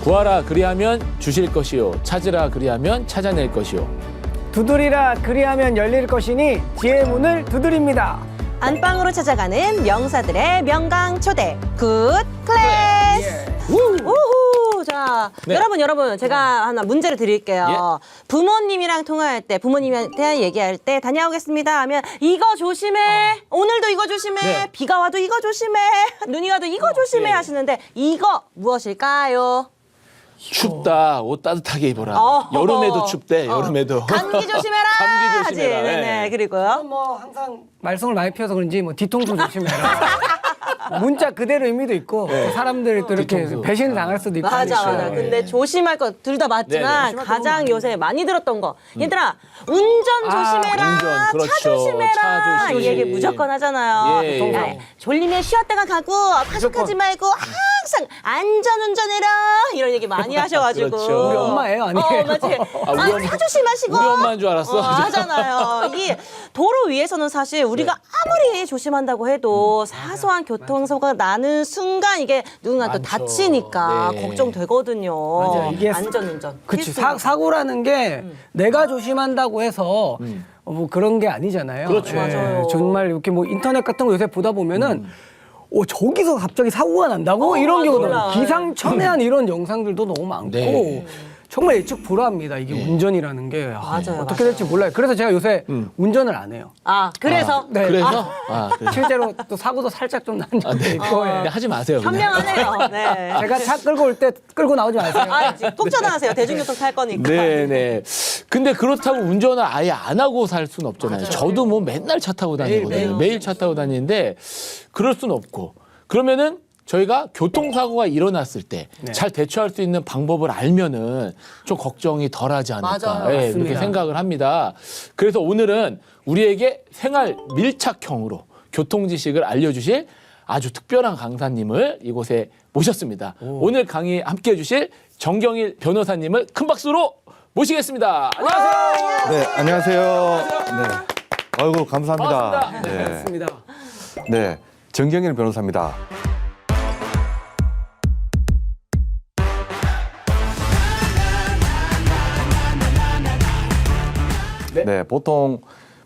구하라 그리하면 주실 것이요 찾으라 그리하면 찾아낼 것이요 두드리라 그리하면 열릴 것이니 지혜의 문을 두드립니다. 안방으로 찾아가는 명사들의 명강 초대 굿 클래스. 우후. 자, 네. 여러분 제가 하나 문제를 드릴게요. 부모님이랑 통화할 때 부모님한테 얘기할 때 다녀오겠습니다 하면 이거 조심해. 오늘도 이거 조심해. 네. 비가 와도 이거 조심해. 눈이 와도 이거 조심해 하시는데 이거 무엇일까요? 춥다 옷 따뜻하게 입어라 여름에도 춥대 여름에도 감기 조심해라. 감기 하지. 조심해라. 네네. 그리고요. 뭐 항상 말썽을 많이 피워서 그런지 뭐 뒤통수 조심해라. 문자 그대로 의미도 있고 또 사람들이 또 이렇게 뒤통수. 배신을 당할 수도 있고. 맞아. 그렇죠. 근데 조심할 거 둘 다 맞지만 네네. 가장 요새 많이 들었던 거. 얘들아, 운전 조심해라. 운전, 그렇죠. 차 조심해라. 차 조심. 이 얘기 무조건 하잖아요. 예. 야, 졸리면 쉬었다가 가고 과속하지 말고 항상 안전운전해라. 이런 얘기 많이 하셔가지고. 그렇죠. 우리 엄마예요, 아니에요? 맞지. 우리 엄마- 차 조심하시고. 우리 엄마인 줄 알았어. 하잖아요. 이 도로 위에서는 사실 우리가 아무리 조심한다고 해도 사소한 교통사고가 나는 순간 이게 누군가 또 많죠. 다치니까 네. 걱정되거든요. 맞아요. 이게 안전운전. 그치. 필수입니다. 사고라는 게 내가 조심한다고 해서 뭐 그런 게 아니잖아요. 그렇죠. 맞아요. 정말 이렇게 뭐 인터넷 같은 거 요새 보다 보면은 저기서 갑자기 사고가 난다고 이런 맞아, 경우도 몰라. 기상천외한 이런 영상들도 너무 많고 네. 정말 예측 불허합니다. 이게 운전이라는 게 맞아요, 어떻게 될지 몰라요. 그래서 제가 요새 운전을 안 해요. 그래서 네. 그래서 그래서 실제로 또 사고도 살짝 좀 난 적도 네. 있고 예. 하지 마세요 그냥. 현명하네요. 네. 제가 차 끌고 올 때 끌고 나오지 마세요. 지금 꼭 전화하세요. 대중교통 탈 거니까. 네네. 근데 그렇다고 운전을 아예 안 하고 살 수는 없잖아요. 저도 뭐 맨날 차 타고 다니거든요. 매일 차 타고 다니는데 그럴 수는 없고. 그러면은 저희가 교통사고가 일어났을 때 잘 대처할 수 있는 방법을 알면은 좀 걱정이 덜하지 않을까. 맞아요. 예, 맞습니다. 그렇게 생각을 합니다. 그래서 오늘은 우리에게 생활 밀착형으로 교통 지식을 알려주실 아주 특별한 강사님을 이곳에 모셨습니다. 오늘 강의 함께해 주실 정경일 변호사님을 큰 박수로 모시겠습니다. 안녕하세요. 네, 안녕하세요. 네. 아이고, 감사합니다. 반갑습니다. 네. 맞습니다. 네, 정경일 변호사입니다. 네, 보통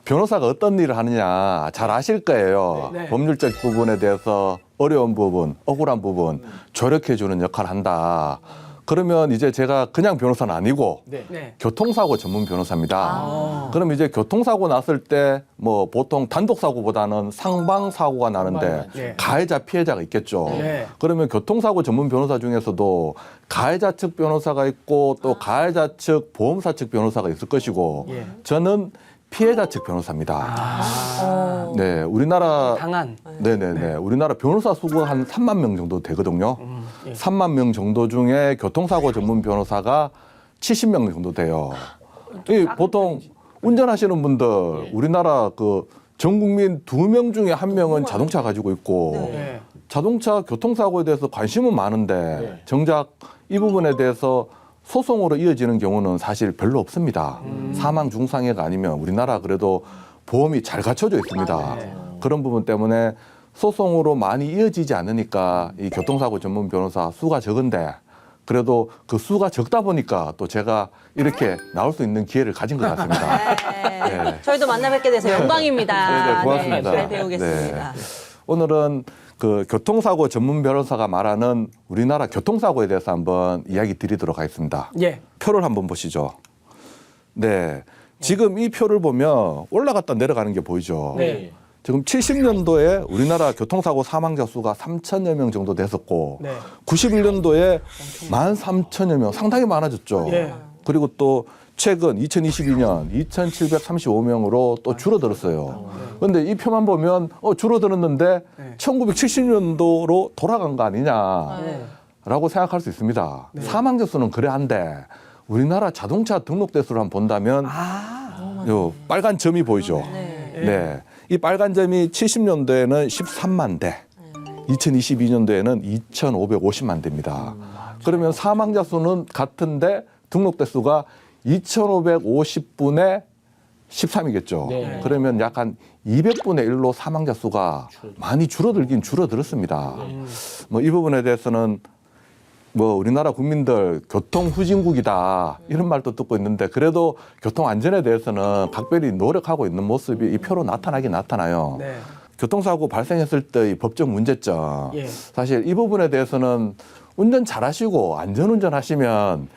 변호사가 어떤 일을 하느냐 잘 아실 거예요. 네. 법률적 부분에 대해서 어려운 부분, 억울한 부분 조력해주는 역할을 한다. 그러면 이제 제가 그냥 변호사는 아니고 네. 교통사고 전문 변호사입니다. 그럼 이제 교통사고 났을 때 뭐 보통 단독사고보다는 상방사고가 나는데 네. 가해자 피해자가 있겠죠. 네. 그러면 교통사고 전문 변호사 중에서도 가해자 측 변호사가 있고 또 가해자 측 보험사 측 변호사가 있을 것이고 예. 저는 피해자 측 변호사입니다. 네, 우리나라 당한. 네네네. 우리나라 변호사 수가 한 3만 명 정도 되거든요. 예. 3만 명 정도 중에 교통사고 전문 변호사가 70명 정도 돼요. 이 보통 운전하시는 분들 우리나라 그 전 국민 2명 중에 1명은 자동차 가지고 있고 네. 자동차 교통사고에 대해서 관심은 많은데 정작 이 부분에 대해서 소송으로 이어지는 경우는 사실 별로 없습니다. 사망 중상해가 아니면 우리나라 그래도 보험이 잘 갖춰져 있습니다. 그런 부분 때문에 소송으로 많이 이어지지 않으니까 이 교통사고 전문 변호사 수가 적은데 그래도 그 수가 적다 보니까 또 제가 이렇게 나올 수 있는 기회를 가진 것 같습니다. 네. 저희도 만나 뵙게 돼서 영광입니다. 네, 고맙습니다. 잘 배우겠습니다. 오늘은 그 교통사고 전문 변호사가 말하는 우리나라 교통사고에 대해서 한번 이야기 드리도록 하겠습니다. 예. 표를 한번 보시죠. 네. 지금 이 표를 보면 올라갔다 내려가는 게 보이죠. 네. 지금 70년도에 우리나라 교통사고 사망자 수가 3천여 명 정도 됐었고 네. 91년도에 13,000여 명 상당히 많아졌죠. 예. 그리고 또 최근 2022년 2,735명으로 또 줄어들었어요. 그런데 이 표만 보면 줄어들었는데 1970년도로 돌아간 거 아니냐라고 생각할 수 있습니다. 사망자 수는 그래 한데 우리나라 자동차 등록 대수를 한번 본다면 요 빨간 점이 보이죠. 네. 이 빨간 점이 70년도에는 13만 대, 2022년도에는 2,550만 대입니다. 그러면 사망자 수는 같은데 등록 대수가 2,550분의 13이겠죠. 네. 그러면 약 한 200분의 1로 사망자 수가 많이 줄어들긴 줄어들었습니다. 뭐 이 부분에 대해서는 뭐 우리나라 국민들 교통 후진국이다 이런 말도 듣고 있는데 그래도 교통 안전에 대해서는 각별히 노력하고 있는 모습이 이 표로 나타나긴 나타나요. 네. 교통사고 발생했을 때의 법적 문제점 예. 사실 이 부분에 대해서는 운전 잘하시고 안전운전 하시면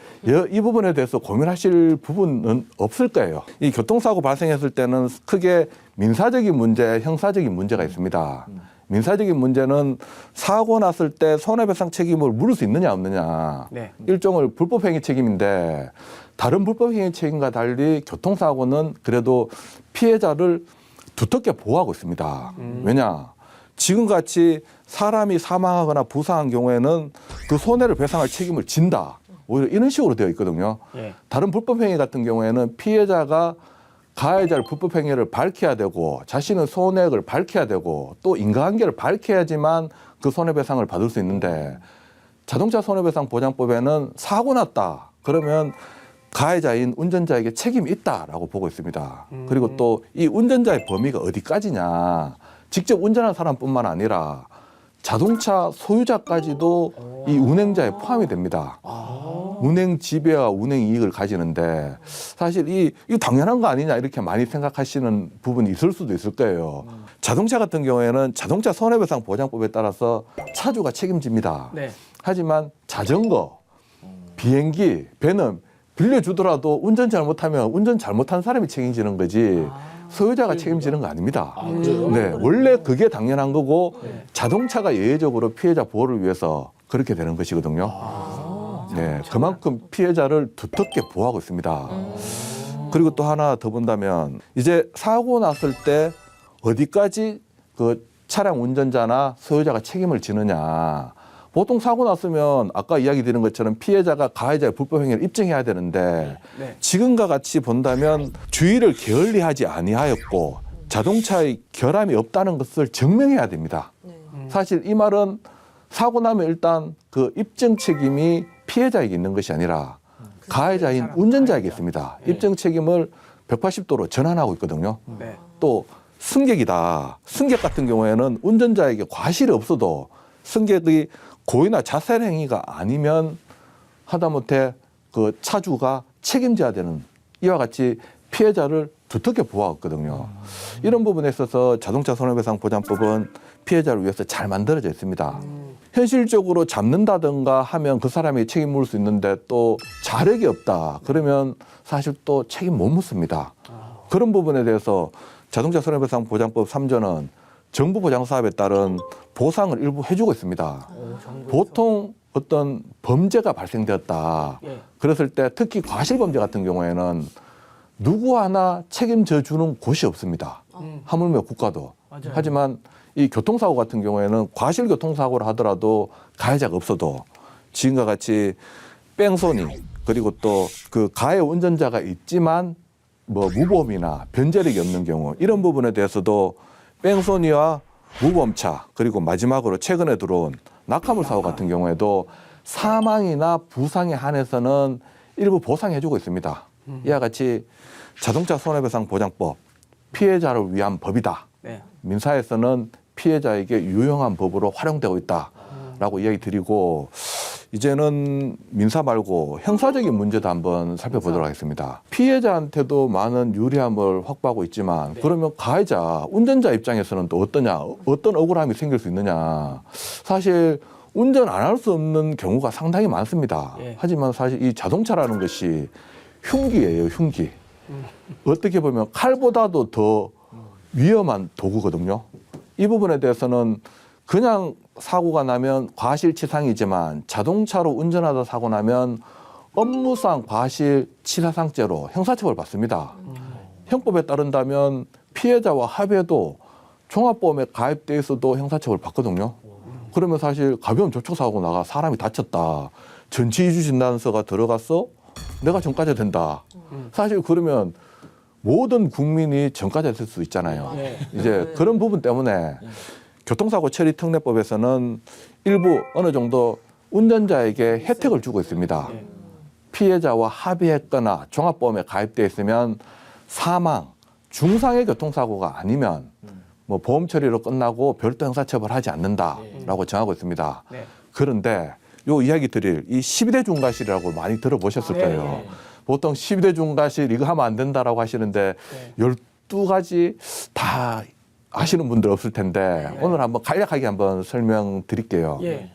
이 부분에 대해서 고민하실 부분은 없을 거예요. 이 교통사고 발생했을 때는 크게 민사적인 문제, 형사적인 문제가 있습니다. 민사적인 문제는 사고 났을 때 손해배상 책임을 물을 수 있느냐 없느냐. 네. 일종의 불법행위 책임인데 다른 불법행위 책임과 달리 교통사고는 그래도 피해자를 두텁게 보호하고 있습니다. 왜냐? 지금같이 사람이 사망하거나 부상한 경우에는 그 손해를 배상할 책임을 진다. 오히려 이런 식으로 되어 있거든요. 예. 다른 불법행위 같은 경우에는 피해자가 가해자를 불법행위를 밝혀야 되고 자신의 손해를 밝혀야 되고 또 인과관계를 밝혀야지만 그 손해배상을 받을 수 있는데 자동차 손해배상 보장법에는 사고 났다. 그러면 가해자인 운전자에게 책임이 있다라고 보고 있습니다. 그리고 또 이 운전자의 범위가 어디까지냐. 직접 운전한 사람뿐만 아니라 자동차 소유자까지도 이 운행자에 포함이 됩니다. 운행 지배와 운행 이익을 가지는데 사실 이거 당연한 거 아니냐 이렇게 많이 생각하시는 부분이 있을 수도 있을 거예요. 자동차 같은 경우에는 자동차 손해배상 보장법에 따라서 차주가 책임집니다. 네. 하지만 자전거, 비행기, 배는 빌려주더라도 운전 잘못하면 운전 잘못한 사람이 책임지는 거지 소유자가 책임지는 거 아닙니다. 네, 원래 그게 당연한 거고 자동차가 예외적으로 피해자 보호를 위해서 그렇게 되는 것이거든요. 네, 그만큼 피해자를 두텁게 보호하고 있습니다. 그리고 또 하나 더 본다면 이제 사고 났을 때 어디까지 그 차량 운전자나 소유자가 책임을 지느냐. 보통 사고 났으면 아까 이야기 드린 것처럼 피해자가 가해자의 불법행위를 입증해야 되는데 네. 지금과 같이 본다면 주의를 게을리하지 아니하였고 자동차의 결함이 없다는 것을 증명해야 됩니다. 사실 이 말은 사고 나면 일단 그 입증 책임이 피해자에게 있는 것이 아니라 가해자인 운전자에게 있습니다. 입증 책임을 180도로 전환하고 있거든요. 네. 또 승객이다. 승객 같은 경우에는 운전자에게 과실이 없어도 승객의 고의나 자살 행위가 아니면 하다못해 그 차주가 책임져야 되는 이와 같이 피해자를 두텁게 보호하거든요. 이런 부분에 있어서 자동차 손해배상 보장법은 피해자를 위해서 잘 만들어져 있습니다. 현실적으로 잡는다든가 하면 그 사람이 책임 물을 수 있는데 또 자력이 없다. 그러면 사실 또 책임 못 묻습니다. 그런 부분에 대해서 자동차 손해배상 보장법 3조는 정부 보장 사업에 따른 보상을 일부 해주고 있습니다. 보통 어떤 범죄가 발생되었다. 예. 그랬을 때 특히 과실범죄 같은 경우에는 누구 하나 책임져 주는 곳이 없습니다. 하물며 국가도. 맞아요. 하지만 이 교통사고 같은 경우에는 과실교통사고를 하더라도 가해자가 없어도 지금과 같이 뺑소니 그리고 또 그 가해 운전자가 있지만 뭐 무보험이나 변제력이 없는 경우 이런 부분에 대해서도 뺑소니와 무보험차 그리고 마지막으로 최근에 들어온 낙하물 사고 같은 경우에도 사망이나 부상에 한해서는 일부 보상해주고 있습니다. 이와 같이 자동차 손해배상 보장법 피해자를 위한 법이다. 네. 민사에서는 피해자에게 유용한 법으로 활용되고 있다라고 이야기 드리고 이제는 민사 말고 형사적인 문제도 한번 살펴보도록 하겠습니다. 피해자한테도 많은 유리함을 확보하고 있지만 그러면 가해자, 운전자 입장에서는 또 어떠냐, 어떤 억울함이 생길 수 있느냐. 사실 운전 안 할 수 없는 경우가 상당히 많습니다. 예. 하지만 사실 이 자동차라는 것이 흉기예요, 흉기. 어떻게 보면 칼보다도 더 위험한 도구거든요. 이 부분에 대해서는 그냥 사고가 나면 과실치상이지만 자동차로 운전하다 사고 나면 업무상 과실치사상죄로 형사처벌 받습니다. 형법에 따른다면 피해자와 합의해도 종합보험에 가입돼 있어도 형사처벌 받거든요. 그러면 사실 가벼운 교통사고 나가 사람이 다쳤다. 전치이주진단서가 들어갔어? 내가 전과자 된다. 사실 그러면 모든 국민이 전과자 될 수 있잖아요. 이제 그런 부분 때문에 교통사고 처리 특례법에서는 일부 어느 정도 운전자에게 혜택을 주고 있습니다. 피해자와 합의했거나 종합보험에 가입돼 있으면 사망, 중상의 교통사고가 아니면 뭐 보험 처리로 끝나고 별도 형사처벌하지 않는다라고 정하고 있습니다. 네. 그런데 요 이야기 드릴 이 12대 중과실이라고 많이 들어보셨을 네, 거예요. 네. 보통 12대 중과실 이거 하면 안 된다라고 하시는데 네. 12가지 다 아시는 분들 없을 텐데 오늘 한번 간략하게 한번 설명드릴게요. 예.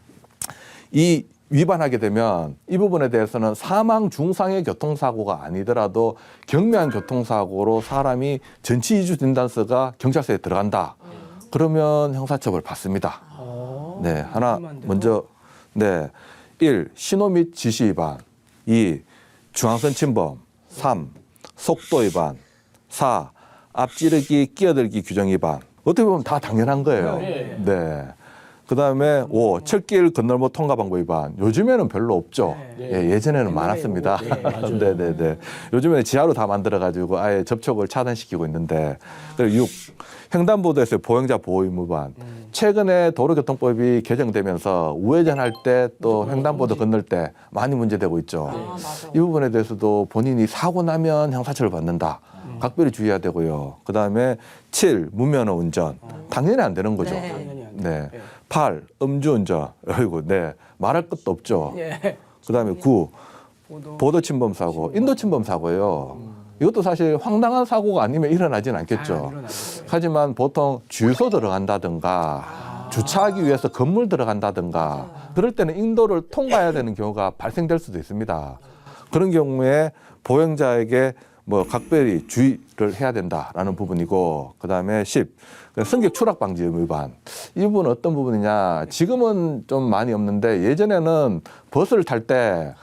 이 위반하게 되면 이 부분에 대해서는 사망 중상의 교통사고가 아니더라도 경미한 교통사고로 사람이 전치 이주 진단서가 경찰서에 들어간다. 그러면 형사처벌 받습니다. 네, 하나 그러면 안 돼요? 먼저 네, 1. 신호 및 지시 위반, 2. 중앙선 침범, 3. 속도 위반, 4. 앞지르기 끼어들기 규정 위반. 어떻게 보면 다 당연한 거예요. 네. 그다음에 5. 철길 건널목 통과 방법 위반. 요즘에는 별로 없죠. 예, 예전에는 많았습니다. 네, 네, 네. 요즘에는 지하로 다 만들어 가지고 아예 접촉을 차단시키고 있는데. 그리고 6. 횡단보도에서 보행자 보호 의무 위반. 최근에 도로교통법이 개정되면서 우회전할 때 또 횡단보도 건널 때 많이 문제되고 있죠. 이 부분에 대해서도 본인이 사고 나면 형사처벌 받는다. 각별히 주의해야 되고요. 그다음에 7. 무면허 운전. 당연히 안 되는 거죠. 네. 당연히 안 네. 8. 음주운전. 아이고, 네. 말할 것도 없죠. 예. 그다음에 9. 보도 침범 사고, 인도 침범 사고예요. 이것도 사실 황당한 사고가 아니면 일어나진 않겠죠. 하지만 보통 주유소 들어간다든가 주차하기 위해서 건물 들어간다든가 그럴 때는 인도를 통과해야 되는 경우가 발생될 수도 있습니다. 그런 경우에 보행자에게 뭐 각별히 주의를 해야 된다라는 부분이고, 그다음에 10. 승객 추락 방지 의무 위반. 이 부분은 어떤 부분이냐? 지금은 좀 많이 없는데 예전에는 버스를 탈 때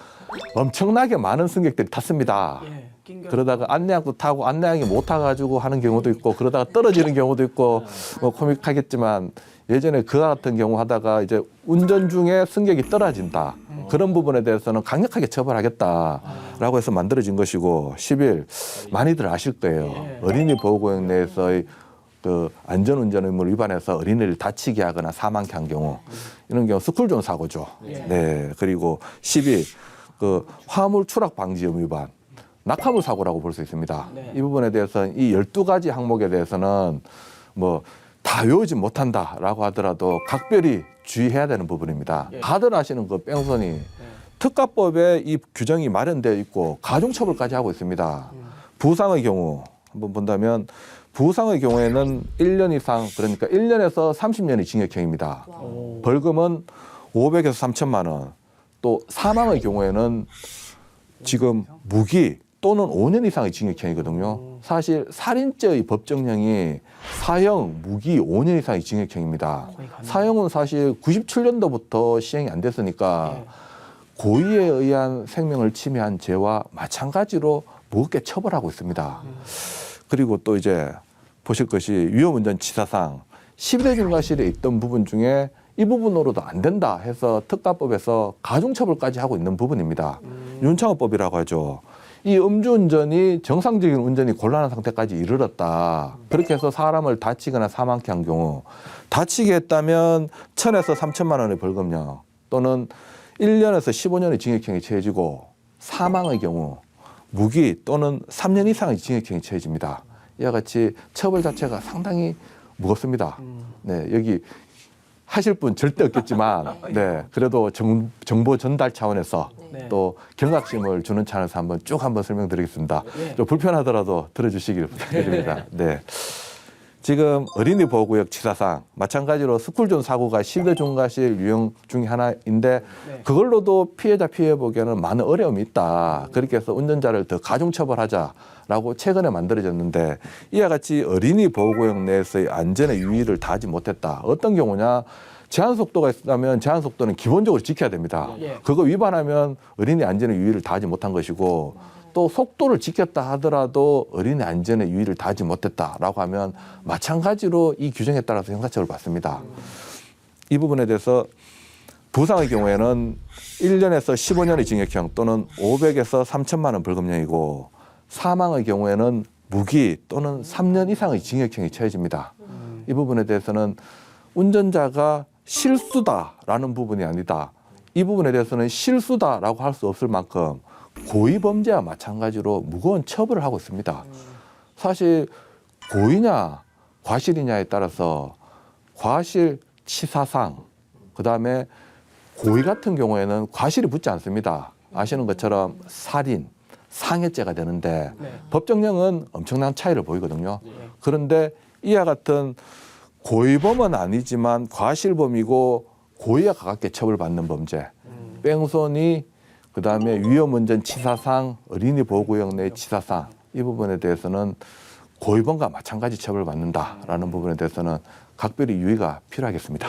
엄청나게 많은 승객들이 탔습니다. 예. 그러다가 안내양도 타고 안내양이 못 타가지고 하는 경우도 있고, 그러다가 떨어지는 경우도 있고, 뭐 코믹하겠지만 예전에 그와 같은 경우 하다가 이제 운전 중에 승객이 떨어진다. 그런 부분에 대해서는 강력하게 처벌하겠다라고 해서 만들어진 것이고, 11. 많이들 아실 거예요. 어린이 보호구역 내에서의 그 안전운전 의무를 위반해서 어린이를 다치게 하거나 사망케 한 경우, 이런 경우 스쿨존 사고죠. 네. 그리고 12. 그 화물 추락 방지 의무 위반. 낙하물 사고라고 볼 수 있습니다. 이 부분에 대해서는 이 12가지 항목에 대해서는 뭐 다 외우지 못한다라고 하더라도 각별히 주의해야 되는 부분입니다. 다들 아시는 그 뺑소니. 특가법에 이 규정이 마련되어 있고 가중처벌까지 하고 있습니다. 부상의 경우 한번 본다면 부상의 경우에는 1년 이상, 그러니까 1년에서 30년의 징역형입니다. 벌금은 500에서 3천만 원. 또 사망의 경우에는 지금 무기 또는 5년 이상의 징역형이거든요. 사실 살인죄의 법정형이 사형, 무기 5년 이상의 징역형입니다. 사형은 사실 97년도부터 시행이 안 됐으니까 고의에 의한 생명을 침해한 죄와 마찬가지로 무겁게 처벌하고 있습니다. 그리고 또 이제 보실 것이 위험운전 치사상 12대 중과실에 있던 부분 중에 이 부분으로도 안 된다 해서 특가법에서 가중처벌까지 하고 있는 부분입니다. 윤창호법이라고 하죠. 이 음주운전이 정상적인 운전이 곤란한 상태까지 이르렀다. 그렇게 해서 사람을 다치거나 사망케 한 경우, 다치게 했다면 1,000에서 3천만 원의 벌금형 또는 1년에서 15년의 징역형이 처해지고, 사망의 경우 무기 또는 3년 이상의 징역형이 처해집니다. 이와 같이 처벌 자체가 상당히 무겁습니다. 네, 여기 하실 분 절대 없겠지만, 네, 그래도 정보 전달 차원에서 또 경각심을 주는 차원에서 한번 설명드리겠습니다. 좀 불편하더라도 들어주시길 부탁드립니다. 네. 지금 어린이 보호구역 치사상 마찬가지로 스쿨존 사고가 12대 중과실 유형 중에 하나인데 그걸로도 피해자 피해 보기에는 많은 어려움이 있다. 그렇게 해서 운전자를 더 가중처벌하자라고 최근에 만들어졌는데, 이와 같이 어린이 보호구역 내에서의 안전의 유의를 다하지 못했다. 어떤 경우냐? 제한속도가 있다면 제한속도는 기본적으로 지켜야 됩니다. 그거 위반하면 어린이 안전의 유의를 다하지 못한 것이고, 또 속도를 지켰다 하더라도 어린이 안전의 유의를 다하지 못했다라고 하면 마찬가지로 이 규정에 따라서 형사처벌을 받습니다. 이 부분에 대해서 부상의 경우에는 1년에서 15년의 징역형 또는 500에서 3천만 원 벌금형이고, 사망의 경우에는 무기 또는 3년 이상의 징역형이 처해집니다. 이 부분에 대해서는 운전자가 실수다라는 부분이 아니다. 이 부분에 대해서는 실수다라고 할 수 없을 만큼 고의범죄와 마찬가지로 무거운 처벌을 하고 있습니다. 사실 고의냐 과실이냐에 따라서 과실 치사상, 그다음에 고의 같은 경우에는 과실이 붙지 않습니다. 아시는 것처럼 살인, 상해죄가 되는데 법정형은 엄청난 차이를 보이거든요. 그런데 이와 같은 고의범은 아니지만 과실범이고 고의에 가깝게 처벌받는 범죄, 뺑소니, 그다음에 위험운전 치사상, 어린이 보호구역 내 치사상 이 부분에 대해서는 고의범과 마찬가지 처벌받는다라는 부분에 대해서는 각별히 유의가 필요하겠습니다.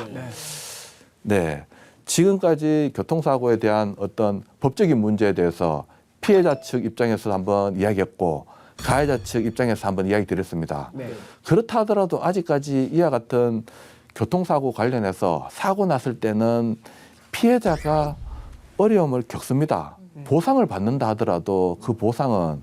네, 지금까지 교통사고에 대한 어떤 법적인 문제에 대해서 피해자 측 입장에서 한번 이야기했고 가해자 측 입장에서 한번 이야기 드렸습니다. 그렇다 하더라도 아직까지 이와 같은 교통사고 관련해서 사고 났을 때는 피해자가 어려움을 겪습니다. 보상을 받는다 하더라도 그 보상은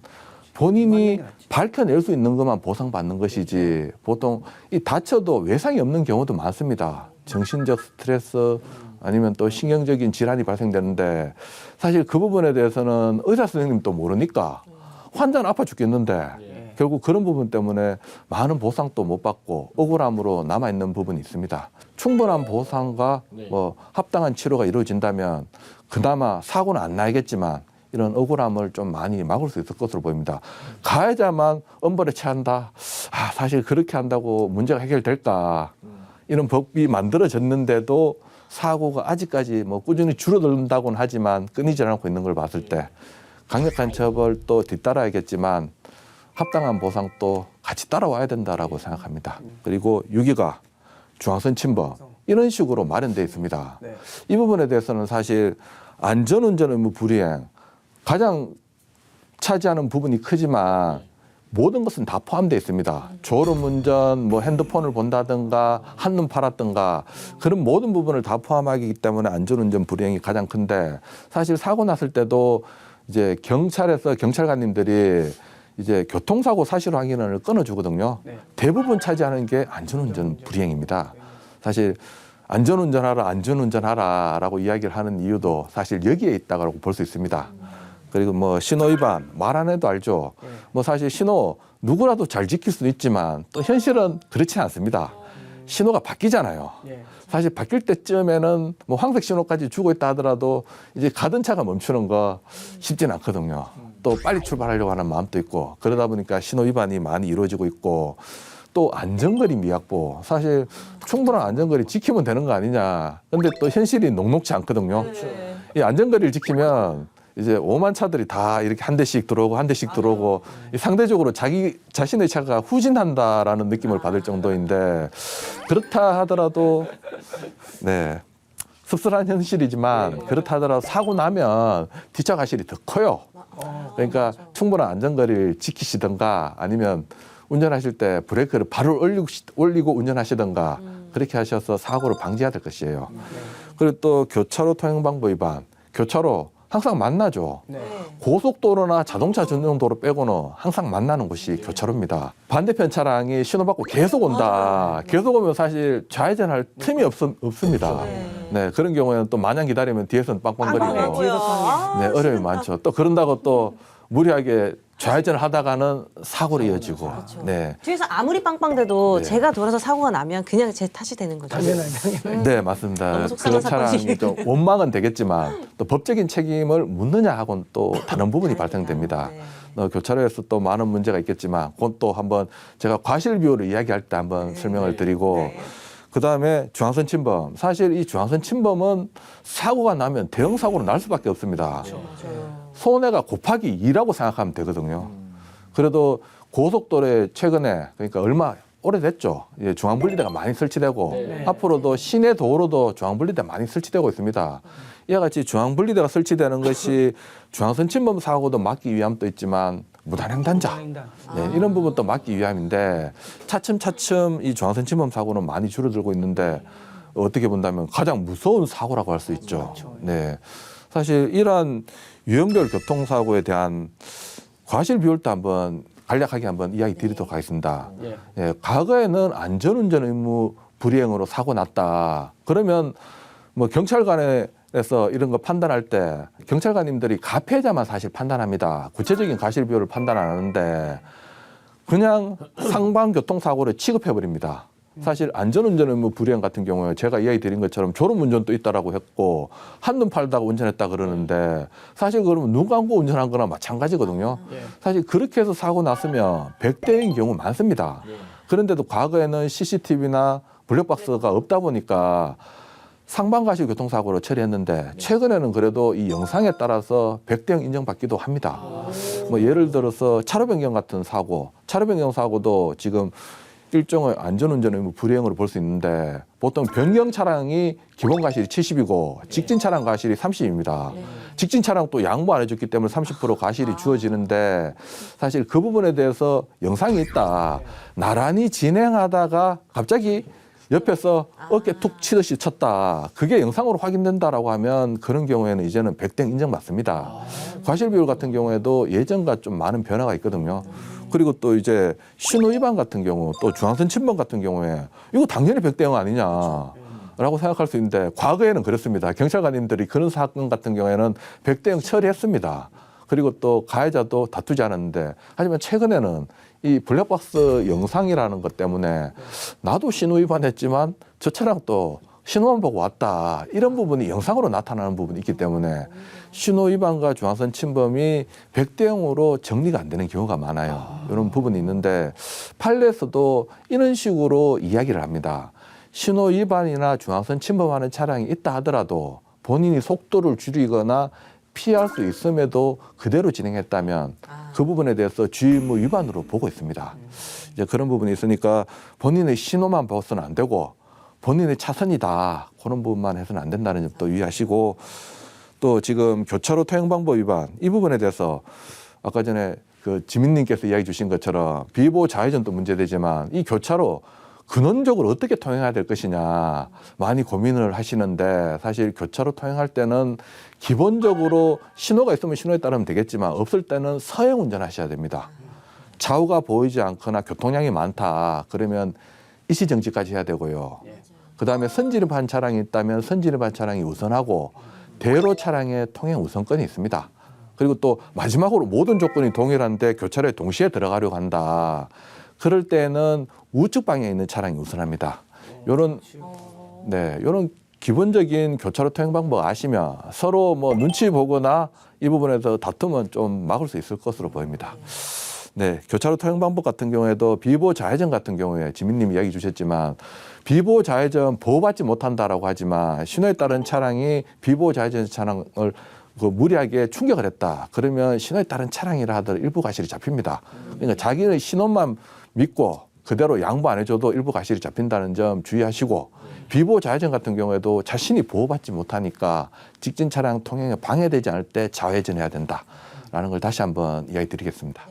본인이 밝혀낼 수 있는 것만 보상받는 것이지 보통 이 다쳐도 외상이 없는 경우도 많습니다. 정신적 스트레스 아니면 또 신경적인 질환이 발생되는데 사실 그 부분에 대해서는 의사 선생님도 모르니까 환자는 아파 죽겠는데 결국 그런 부분 때문에 많은 보상도 못 받고 억울함으로 남아있는 부분이 있습니다. 충분한 보상과 뭐 합당한 치료가 이루어진다면 그나마 사고는 안 나겠지만 이런 억울함을 좀 많이 막을 수 있을 것으로 보입니다. 가해자만 엄벌에 처한다. 사실 그렇게 한다고 문제가 해결될까? 이런 법이 만들어졌는데도 사고가 아직까지 뭐 꾸준히 줄어든다고는 하지만 끊이지 않고 있는 걸 봤을 때 강력한 처벌 또 뒤따라야겠지만 합당한 보상도 같이 따라와야 된다라고 생각합니다. 그리고 6위가 중앙선 침범 이런 식으로 마련되어 있습니다. 이 부분에 대해서는 사실 안전운전 의무 불이행 가장 차지하는 부분이 크지만 모든 것은 다 포함되어 있습니다. 졸음운전, 뭐 핸드폰을 본다든가 한눈 팔았든가 그런 모든 부분을 다 포함하기 때문에 안전운전 불이행이 가장 큰데 사실 사고 났을 때도 이제 경찰에서 경찰관님들이 이제 교통사고 사실 확인을 끊어주거든요. 대부분 차지하는 게 안전운전 불이행입니다. 사실 안전운전하라라고 이야기를 하는 이유도 사실 여기에 있다고 볼 수 있습니다. 그리고 뭐 신호 위반 말 안 해도 알죠. 뭐 사실 신호 누구라도 잘 지킬 수도 있지만 또 현실은 그렇지 않습니다. 신호가 바뀌잖아요. 사실 바뀔 때쯤에는 뭐 황색 신호까지 주고 있다 하더라도 이제 가던 차가 멈추는 거 쉽지는 않거든요. 또 빨리 출발하려고 하는 마음도 있고 그러다 보니까 신호 위반이 많이 이루어지고 있고 또 안전거리 미확보 사실 충분한 안전거리 지키면 되는 거 아니냐. 근데 또 현실이 녹록지 않거든요. 이 안전거리를 지키면 이제 오만 차들이 다 이렇게 한 대씩 들어오고 한 대씩 들어오고 상대적으로 자기 자신의 차가 후진한다라는 느낌을 받을 정도인데 그렇다 하더라도 네 씁쓸한 현실이지만 그렇다 하더라도 사고 나면 뒷차 과실이 더 커요. 그러니까 충분한 안전거리를 지키시든가 아니면 운전하실 때 브레이크를 바로 올리고 운전하시든가 그렇게 하셔서 사고를 방지해야 될 것이에요. 그리고 또 교차로 통행방법 위반 교차로 항상 만나죠. 고속도로나 자동차 전용 도로 빼고는 항상 만나는 곳이 교차로입니다. 반대편 차량이 신호받고 계속 온다. 계속 오면 사실 좌회전할 틈이 없습니다. 네, 그런 경우에는 또 마냥 기다리면 뒤에서는 빵빵거리고 네, 어려움이 많죠. 또 그런다고 또 무리하게 좌회전을 하다가는 사고로 이어지고. 네. 뒤에서 아무리 빵빵대도 제가 돌아서 사고가 나면 그냥 제 탓이 되는 거죠. 네, 맞습니다. 너무 속상한 그런 차량이 좀 원망은 되겠지만 또 법적인 책임을 묻느냐 하고는 또 다른 부분이 발생됩니다. 교차로에서 또 많은 문제가 있겠지만 그건 또 한번 제가 과실 비율을 이야기할 때 한번 설명을 드리고 그다음에 중앙선 침범. 사실 이 중앙선 침범은 사고가 나면 대형 사고로 날 수밖에 없습니다. 손해가 곱하기 2라고 생각하면 되거든요. 그래도 고속도로에 최근에 그러니까 얼마 오래됐죠. 이제 중앙분리대가 많이 설치되고 앞으로도 시내 도로도 중앙분리대 많이 설치되고 있습니다. 이와 같이 중앙분리대가 설치되는 것이 중앙선 침범 사고도 막기 위함도 있지만 무단횡단자 이런 부분도 막기 위함인데 차츰차츰 이 중앙선 침범 사고는 많이 줄어들고 있는데 어떻게 본다면 가장 무서운 사고라고 할 수 있죠. 네, 사실 이러한 유형별 교통사고에 대한 과실 비율도 한번 간략하게 한번 이야기 드리도록 하겠습니다. 예, 과거에는 안전운전 의무 불이행으로 사고 났다. 그러면 뭐 경찰관에서 이런 거 판단할 때 경찰관님들이 가해자만 사실 판단합니다. 구체적인 과실 비율을 판단 안 하는데 그냥 상방 교통사고를 취급해 버립니다. 사실 안전운전 의무 불이행 같은 경우에 제가 이야기 드린 것처럼 졸음운전도 있다라고 했고 한눈 팔다가 운전했다 그러는데 사실 그러면 눈 감고 운전한 거나 마찬가지거든요. 사실 그렇게 해서 사고 났으면 100대인 경우 많습니다. 그런데도 과거에는 CCTV나 블랙박스가 없다 보니까 상반가시 교통사고로 처리했는데 최근에는 그래도 이 영상에 따라서 100대형 인정받기도 합니다. 뭐 예를 들어서 차로 변경 같은 사고, 차로 변경 사고도 지금 일종의 안전운전 의무 불이행으로 볼 수 있는데 보통 변경 차량이 기본 과실이 70이고 직진 차량 과실이 30입니다. 직진 차량 또 양보 안 해줬기 때문에 30% 과실이 주어지는데 사실 그 부분에 대해서 영상이 있다. 나란히 진행하다가 갑자기 옆에서 어깨 툭 치듯이 쳤다. 그게 영상으로 확인된다라고 하면 그런 경우에는 이제는 100대 인정받습니다. 과실 비율 같은 경우에도 예전과 좀 많은 변화가 있거든요. 그리고 또 이제 신호 위반 같은 경우 또 중앙선 침범 같은 경우에 이거 당연히 100대형 아니냐라고 생각할 수 있는데 과거에는 그랬습니다. 경찰관님들이 그런 사건 같은 경우에는 100대형 처리했습니다. 그리고 또 가해자도 다투지 않았는데 하지만 최근에는 이 블랙박스 영상이라는 것 때문에 나도 신호 위반했지만 저 차량 또 신호만 보고 왔다. 이런 부분이 영상으로 나타나는 부분이 있기 때문에 신호 위반과 중앙선 침범이 100대형으로 정리가 안 되는 경우가 많아요. 이런 부분이 있는데 판례에서도 이런 식으로 이야기를 합니다. 신호 위반이나 중앙선 침범하는 차량이 있다 하더라도 본인이 속도를 줄이거나 피할 수 있음에도 그대로 진행했다면 그 부분에 대해서 주의의무 위반으로 보고 있습니다. 이제 그런 부분이 있으니까 본인의 신호만 봐서는 안 되고 본인의 차선이다. 그런 부분만 해서는 안 된다는 점도 유의하시고 또 지금 교차로 통행방법 위반 이 부분에 대해서 아까 전에 그 지민님께서 이야기 주신 것처럼 비보호 좌회전도 문제되지만 이 교차로 근원적으로 어떻게 통행해야 될 것이냐 많이 고민을 하시는데 사실 교차로 통행할 때는 기본적으로 신호가 있으면 신호에 따르면 되겠지만 없을 때는 서행 운전하셔야 됩니다. 좌우가 보이지 않거나 교통량이 많다 그러면 일시정지까지 해야 되고요. 그다음에 선진입한 차량이 있다면 선진입한 차량이 우선하고 대로 차량의 통행 우선권이 있습니다. 그리고 또 마지막으로 모든 조건이 동일한데 교차로에 동시에 들어가려고 한다. 그럴 때는 우측 방향에 있는 차량이 우선합니다. 요런 기본적인 교차로 통행 방법 아시면 서로 뭐 눈치 보거나 이 부분에서 다툼은 좀 막을 수 있을 것으로 보입니다. 네, 교차로 통행 방법 같은 경우에도 비보호 좌회전 같은 경우에 지민님 이야기 주셨지만 비보호 좌회전 보호받지 못한다라고 하지만 신호에 따른 차량이 비보호 좌회전 차량을 무리하게 충격을 했다. 그러면 신호에 따른 차량이라 하더라도 일부 과실이 잡힙니다. 그러니까 자기의 신호만 믿고 그대로 양보 안 해줘도 일부 과실이 잡힌다는 점 주의하시고 비보호 좌회전 같은 경우에도 자신이 보호받지 못하니까 직진 차량 통행에 방해되지 않을 때 좌회전해야 된다라는 걸 다시 한번 이야기 드리겠습니다.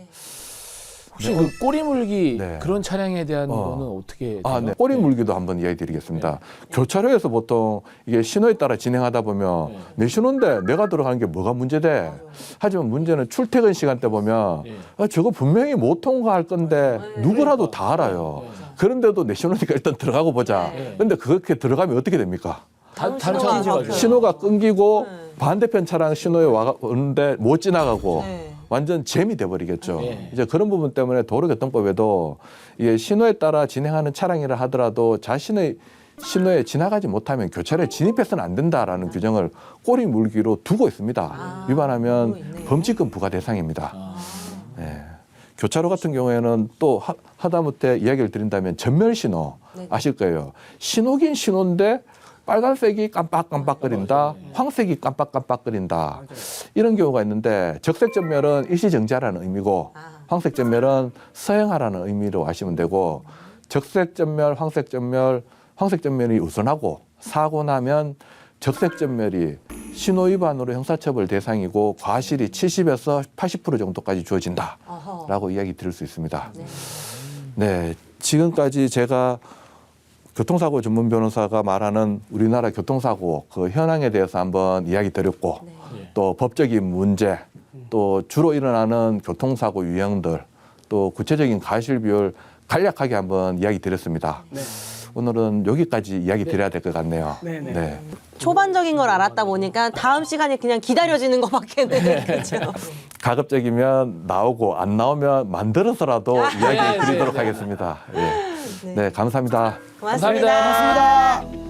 혹시 그 꼬리 물기 네. 그런 차량에 대한 거는 어떻게 돼요? 네. 꼬리 물기도 한번 이야기 드리겠습니다. 교차로에서 보통 이게 신호에 따라 진행하다 보면 내 신호인데 내가 들어가는 게 뭐가 문제돼? 하지만 문제는 출퇴근 시간대 보면 저거 분명히 못 통과할 건데 누구라도 다 알아요. 그런데도 내 신호니까 일단 들어가고 보자. 근데 그렇게 들어가면 어떻게 됩니까? 다른 차량이 가죠. 신호가 끊기고 반대편 차량 신호에 오는데 못 지나가고 완전 잼이 돼버리겠죠. 이제 그런 부분 때문에 도로교통법에도 이게 신호에 따라 진행하는 차량이라 하더라도 자신의 신호에 지나가지 못하면 교차로에 진입해서는 안 된다라는 규정을 꼬리 물기로 두고 있습니다. 위반하면 범칙금 부과 대상입니다. 네. 교차로 같은 경우에는 또 하다못해 이야기를 드린다면 전멸 신호 아실 거예요. 신호긴 신호인데 빨간색이 깜빡깜빡거린다, 황색이 깜빡깜빡거린다 이런 경우가 있는데 적색 전멸은 일시정지하라는 의미고 황색 전멸은 서행하라는 의미로 아시면 되고 적색 전멸, 황색 전멸이 우선하고 사고 나면 적색 전멸이 신호 위반으로 형사처벌 대상이고 과실이 70에서 80% 정도까지 주어진다라고 이야기 드릴 수 있습니다. 네, 지금까지 제가 교통사고 전문 변호사가 말하는 우리나라 교통사고 그 현황에 대해서 한번 이야기 드렸고 또 법적인 문제 또 주로 일어나는 교통사고 유형들 또 구체적인 과실 비율 간략하게 한번 이야기 드렸습니다. 오늘은 여기까지 이야기 드려야 될 것 같네요. 네. 초반적인 걸 알았다 보니까 다음 시간이 그냥 기다려지는 것밖에는 그렇죠. 가급적이면 나오고 안 나오면 만들어서라도 이야기 드리도록 하겠습니다. 예. 네, 감사합니다. 고맙습니다. 감사합니다.